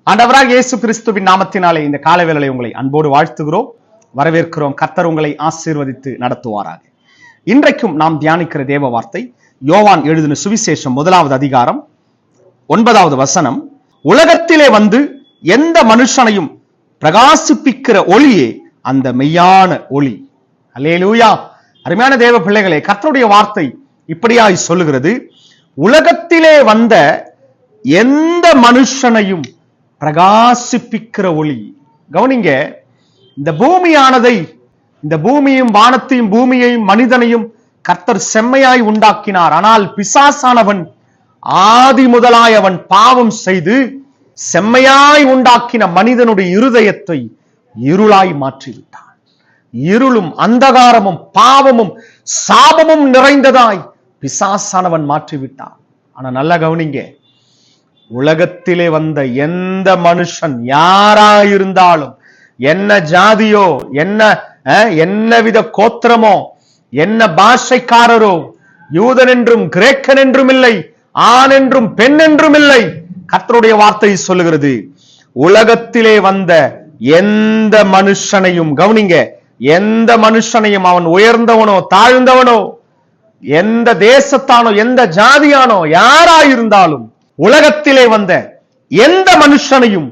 ஆண்டவராகிய இயேசு கிறிஸ்துவின் நாமத்தினாலே இந்த காலை வேளையை உங்களை அன்போடு வாழ்த்துகிறோம், வரவேற்கிறோம். கர்த்தர் உங்களை ஆசீர்வதித்து நடத்துவாராக. இன்றைக்கும் நாம் தியானிக்கிற தேவ வார்த்தை யோவான் எழுதின சுவிசேஷம் 1வது அதிகாரம் 9வது வசனம். உலகத்திலே வந்து எந்த மனுஷனையும் பிரகாசிப்பிக்கிற ஒளியே அந்த மெய்யான ஒளி. அல்லேலூயா. அருமையான தேவ பிள்ளைகளே, கர்த்தருடைய வார்த்தை இப்படியாய் சொல்லுகிறது, உலகத்திலே வந்த எந்த மனுஷனையும் பிரகாசிப்பிக்கிற ஒளி. கவனிங்க, இந்த பூமியானதை, இந்த பூமியும் வானத்தையும் பூமியையும் மனிதனையும் கர்த்தர் செம்மையாய் உண்டாக்கினார். ஆனால் பிசாசானவன் ஆதி முதலாய் அவன் பாவம் செய்து செம்மையாய் உண்டாக்கின மனிதனுடைய இருதயத்தை இருளாய் மாற்றிவிட்டான். இருளும் அந்தகாரமும் பாவமும் சாபமும் நிறைந்ததாய் பிசாசானவன் மாற்றிவிட்டான். ஆனா நல்லா கவனிங்க, உலகத்திலே வந்த எந்த மனுஷன் யாராயிருந்தாலும், என்ன ஜாதியோ, என்னவித கோத்திரமோ, என்ன பாஷைக்காரரோ, யூதன் என்றும் கிரேக்கன் என்றும் இல்லை, ஆண் என்றும் பெண் என்றும் இல்லை. கர்த்தருடைய வார்த்தை சொல்லுகிறது, உலகத்திலே வந்த எந்த மனுஷனையும், கவனிங்க, எந்த மனுஷனையும், அவன் உயர்ந்தவனோ தாழ்ந்தவனோ, எந்த தேசத்தானோ எந்த ஜாதியானோ யாராயிருந்தாலும், உலகத்திலே வந்த எந்த மனுஷனையும்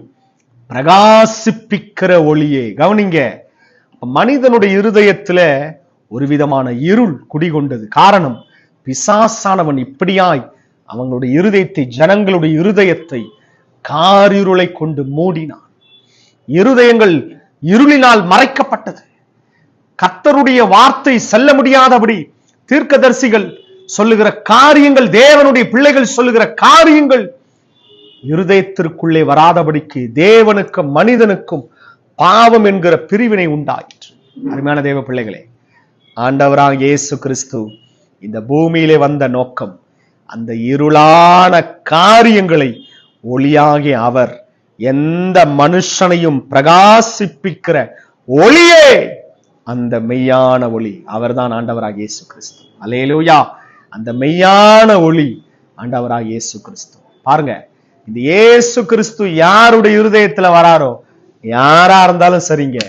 பிரகாசிப்பிக்கிற ஒளியே. கவனிங்க, மனிதனுடைய இருதயத்துல ஒரு விதமான இருள் குடிகொண்டது. காரணம், பிசாசானவன் இப்படியாய் அவங்களுடைய இருதயத்தை, ஜனங்களுடைய இருதயத்தை காரிருளை கொண்டு மூடினான். இருதயங்கள் இருளினால் மறைக்கப்பட்டது. கர்த்தருடைய வார்த்தை செல்ல முடியாதபடி தீர்க்கதரிசிகள் சொல்லுகிற காரியங்கள், தேவனுடைய பிள்ளைகள் சொல்லுகிற காரியங்கள் இருதயத்திற்குள்ளே வராதபடிக்கு தேவனுக்கும் மனிதனுக்கும் பாவம் என்கிற பிரிவினை உண்டாயிற்று. அருமையான தேவ பிள்ளைகளே, ஆண்டவராகிய இயேசு கிறிஸ்து இந்த பூமியிலே வந்த நோக்கம், அந்த இருளான காரியங்களை ஒளியாகிய அவர் எந்த மனுஷனையும் பிரகாசிப்பிக்கிற ஒளியே அந்த மெய்யான ஒளி. அவர்தான் ஆண்டவராகிய இயேசு கிறிஸ்து. அல்லேலூயா. அந்த மெய்யான ஒளி ஆண்டவராகிய இயேசு கிறிஸ்து. பாருங்க, இந்த இயேசு கிறிஸ்து யாருடைய இருதயத்துல வராரோ, யாரா இருந்தாலும் சரிங்க,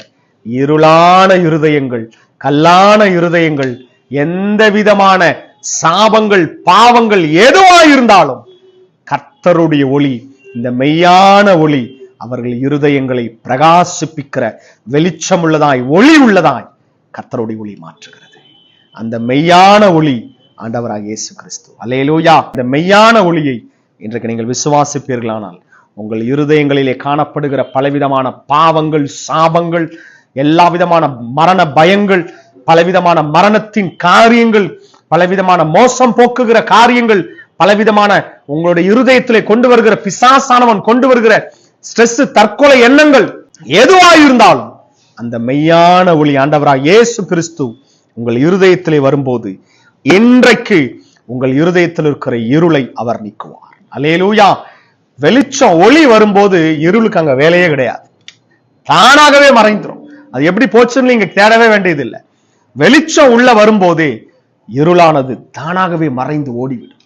இருளான இருதயங்கள், கல்லான இருதயங்கள், எந்த விதமான சாபங்கள் பாவங்கள் எதுவாயிருந்தாலும் கர்த்தருடைய ஒளி, இந்த மெய்யான ஒளி அவர்கள் இருதயங்களை பிரகாசிப்பிக்கிற வெளிச்சம் உள்ளதாய், ஒளி உள்ளதாய் கர்த்தருடைய ஒளி மாற்றுகிறது. அந்த மெய்யான ஒளி ஆண்டவராகிய இயேசு கிறிஸ்து. அல்லேலூயா. இந்த மெய்யான ஒளியை இன்றைக்கு நீங்கள் விசுவாசிப்பீர்களானால், உங்கள் இருதயங்களிலே காணப்படுகிற பலவிதமான பாவங்கள், சாபங்கள், எல்லா விதமான மரண பயங்கள், பலவிதமான மரணத்தின் காரியங்கள், பலவிதமான மோசம் போக்குகிற காரியங்கள், பலவிதமான உங்களுடைய இருதயத்திலே கொண்டு வருகிற பிசாசானவன் கொண்டு வருகிற ஸ்ட்ரெஸ், தற்கொலை எண்ணங்கள் எதுவாயிருந்தாலும் அந்த மெய்யான ஒளி ஆண்டவராகிய இயேசு கிறிஸ்து உங்கள் இருதயத்திலே வரும்போது, இன்றைக்கு உங்கள் இருதயத்தில் இருக்கிற இருளை அவர் நீக்குவார். அல்லேலூயா. வெளிச்சம், ஒளி வரும்போது இருளுக்கு அங்க வேலையே கிடையாது, தானாகவே மறைந்துடும். அது எப்படி போச்சுன்னு நீங்க தேடவே வேண்டியதில்லை. வெளிச்சம் உள்ள வரும்போதே இருளானது தானாகவே மறைந்து ஓடிவிடும்.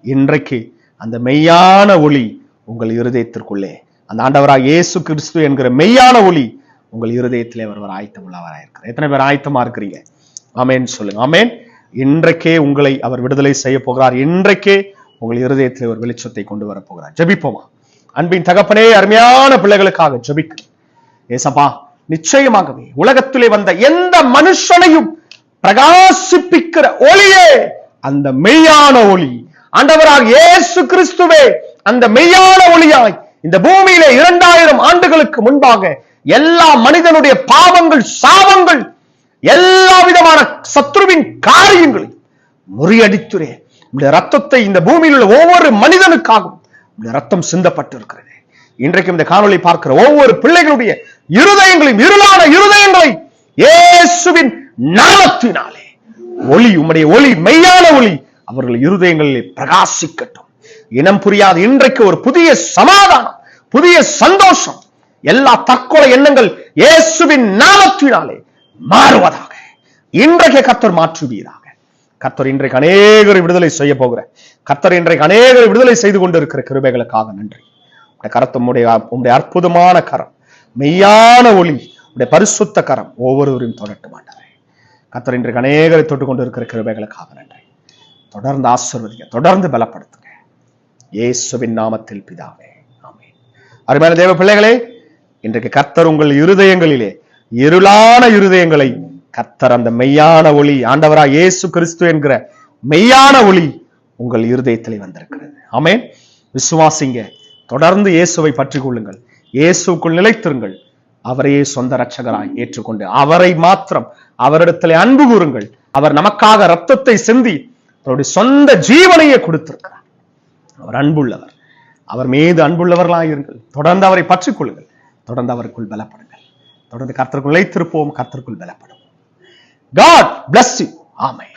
இன்றைக்கு அந்த மெய்யான ஒளி உங்கள் இருதயத்திற்குள்ளே, அந்த ஆண்டவராகிய இயேசு கிறிஸ்து என்கிற மெய்யான ஒளி உங்கள் இருதயத்திலே வருவர் ஆயத்தம் உள்ளவராக இருக்கிறார். எத்தனை பேர் ஆயத்தமா இருக்கிறீங்க? ஆமேன் சொல்லுங்க. ஆமேன். இன்றைக்கே உங்களை அவர் விடுதலை செய்ய போகிறார். இன்றைக்கே உங்கள் இருதயத்தில் ஒரு வெளிச்சத்தை கொண்டு வர போகிறார். ஜெபிப்போமா? அன்பின் தகப்பனே, அருமையான பிள்ளைகளுக்காக ஜெபிக்கிறேன். ஏசப்பா, நிச்சயமாகவே உலகத்திலே வந்த எந்த மனுஷனையும் பிரகாசிப்பிக்கிற ஒளியே அந்த மெய்யான ஒளி. ஆண்டவராகிய இயேசு கிறிஸ்துவே அந்த மெய்யான ஒளியாய் இந்த பூமியிலே 2000 ஆண்டுகளுக்கு முன்பாக எல்லா மனிதனுடைய பாவங்கள், சாபங்கள், எல்லா விதமான சத்ருவின் காரியங்களை முறியடித்துறே ரத்தத்தை இந்த பூமியில் உள்ள ஒவ்வொரு மனிதனுக்காகவும் ரத்தம் சிந்தப்பட்டிருக்கிறது. இன்றைக்கு இந்த காணொளி பார்க்கிற ஒவ்வொரு பிள்ளைகளுடைய இருதயங்களையும், இருளான இருதயங்களை இயேசுவின் நாமத்தினாலே ஒளி, உம்முடைய ஒளி, மெய்யான ஒளி அவர்கள் இருதயங்களிலே பிரகாசிக்கட்டும். இனம் புரியாத இன்றைக்கு ஒரு புதிய சமாதானம், புதிய சந்தோஷம், எல்லா தற்கொலை எண்ணங்கள் இயேசுவின் நாமத்தினாலே மாறுவதாக இன்றைக்கு கர்த்தர் மாற்றுவீராக. கர்த்தர் இன்றைக்கு அநேகரை விடுதலை செய்ய போகிற கர்த்தர் இன்றைக்கு அநேகரை விடுதலை செய்து கொண்டிருக்கிற கிருபைகளுக்காக நன்றி. கரத்தை உம்முடைய அற்புதமான கரம், மெய்யான ஒளி, உடைய பரிசுத்த கரம் ஒவ்வொருவரையும் தொடட்டும் ஆண்டவரே. கர்த்தர் இன்றைக்கு அநேகரை தொட்டு கொண்டு இருக்கிற கிருபைகளுக்காக நன்றி. தொடர்ந்து ஆசீர்வதிங்க, தொடர்ந்து பலப்படுத்துங்க. இயேசுவின் நாமத்தில் பிதாவே, ஆமென். அருமையான தேவ பிள்ளைகளே, இன்றைக்கு கர்த்தர் உங்கள் இருதயங்களிலே இருளான இருதயங்களை கர்த்தர் அந்த மெய்யான ஒளி, ஆண்டவராய் இயேசு கிறிஸ்து என்கிற மெய்யான ஒளி உங்கள் இருதயத்திலே வந்திருக்கிறது. ஆமென். விசுவாசிங்க, தொடர்ந்து இயேசுவை பற்றி கொள்ளுங்கள், இயேசுக்குள் நிலைத்திருங்கள், அவரையே சொந்த இரட்சகராய் ஏற்றுக்கொண்டு அவரை மாத்திரம் அவரிடத்திலே அன்பு கூறுங்கள். அவர் நமக்காக இரத்தத்தை சிந்தி அவருடைய சொந்த ஜீவனையே கொடுத்திருக்கிறார். அவர் அன்புள்ளவர். அவர் மீது அன்புள்ளவர்களாயிருங்கள். தொடர்ந்து அவரை பற்றிக் கொள்ளுங்கள், தொடர்ந்து அவருக்குள் பலப்படுங்கள். தொடர்ந்து கர்த்தருக்குள் நிலைத்திருப்போம், கர்த்தருக்குள் பலப்படுவோம். God bless you. ஆமென்.